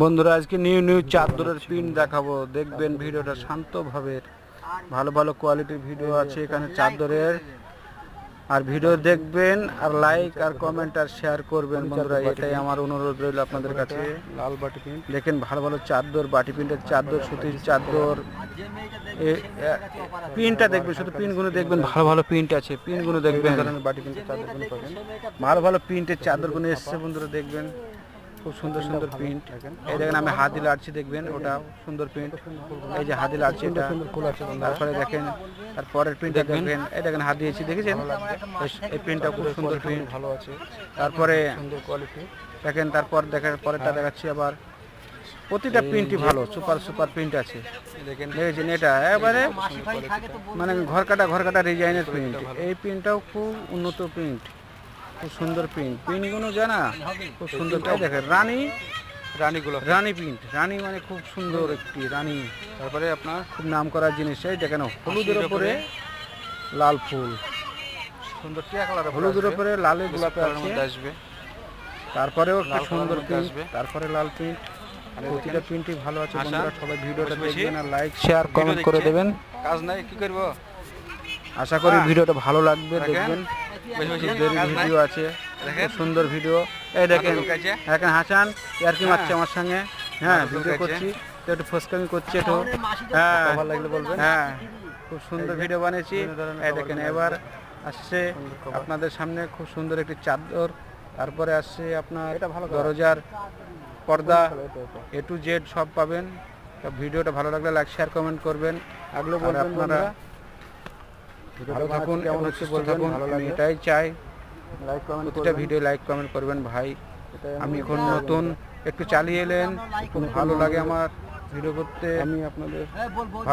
বন্ধুরা আজকে নিউ চাদরের প্রিন্ট দেখাবো, দেখবেন ভিডিওটা শান্তভাবে। ভালো ভালো কোয়ালিটির ভিডিও আছে এখানে চাদরের, আর ভিডিও দেখবেন আর লাইক আর কমেন্ট আর শেয়ার করবেন বন্ধুরা, এটাই আমার অনুরোধ রইল আপনাদের কাছে। লাল বাটি প্রিন্ট দেখেন ভালো ভালো চাদর, বাটি প্রিন্টের চাদর, সুতির চাদর। প্রিন্টটা দেখবেন, শুধু প্রিন্টগুলো দেখবেন, ভালো ভালো প্রিন্ট আছে, প্রিন্টগুলো দেখবেন। বাটি প্রিন্টের চাদরগুলো পাবেন। ভালো ভালো প্রিন্টের চাদরগুলো এসছে বন্ধুরা, দেখবেন খুব সুন্দর সুন্দর প্রিন্ট। এই দেখেন আমি হাত দিলে আটছি, দেখবেন ওটা সুন্দর প্রিন্ট। এই যে হাত দিলে আটছি এটা, তারপরে দেখেন তারপরের প্রিন্ট দেখবেন। এই দেখেন হাত দিয়েছি, দেখেছেন এই প্রিন্টটা খুব সুন্দর প্রিন্ট, ভালো আছে, তারপরে সুন্দর কোয়ালিটি। দেখেন তারপর দেখেন পরেরটা দেখাচ্ছি আবার। প্রতিটা প্রিন্টই ভালো, সুপার প্রিন্ট আছে। দেখেছেন এটা এবারে মানে ঘর কাটা ডিজাইনের প্রিন্ট। এই প্রিন্টটাও খুব উন্নত প্রিন্ট, খুব সুন্দর প্রিন্ট। প্রিন্টগুলো জানা খুব সুন্দর। দেখেন রানী প্রিন্ট, রানী মানে খুব সুন্দর একটি রানী। তারপরে আপনার খুব নাম করা জিনিস। এই দেখেন হলুদের উপরে লাল ফুল, সুন্দর টিয়া কালার, হলুদের উপরে লালের গোলাপে মধ্যে আছে। আসবে। তারপরেও একটা লাল সুন্দর কালারের মধ্যে প্রিন্ট, আসবে। তারপরে লাল প্রিন্ট। প্রতিটা প্রিন্টই ভালো আছে আশা, বন্ধুরা। সবাই ভিডিওটা বেশি বেশি দেখবেন আর লাইক শেয়ার কমেন্ট করে দেবেন। কাজ নাই কি করব, আশা করি ভিডিওটা ভালো লাগবে। দেখেন, দেখবেন বেশি বেশি দেরি কাজ নাই। ভিডিও আছে, দেখেন। খুব সুন্দর ভিডিও। এই দেখেন লোক আছে। এখন হাসান আর কি মারছে হ্যাঁ। আমার সঙ্গে। হ্যাঁ লোক ভিডিও আছে। করছি তো একটু ফসকামি করছে একটু। হ্যাঁ ভালো লাগলে বলবেন। হ্যাঁ খুব সুন্দর ভিডিও বানিয়েছি। এই দেখেন এবার আসছে আপনাদের সামনে খুব সুন্দর একটি চাদর, তারপরে আসছে আপনার দরজার পর্দা, A to Z সব পাবেন। তো ভিডিওটা ভালো লাগলে লাইক শেয়ার কমেন্ট করবেন। আগলে আর বলবেন আপনারা ভালো থাকুন, কেমন এবং হচ্ছে সুস্থ বলবেন, থাকুন, ভালো আমি লাগলে এটাই চাই। লাইক কমেন্ট প্রতিটা করবেন। ভিডিও লাইক কমেন্ট করবেন ভাই। এটাই আমি এখন নতুন, একটু চালিয়ে এলেন, খুব ভালো লাগে আমার ভিডিও করতে। আমি আপনাদের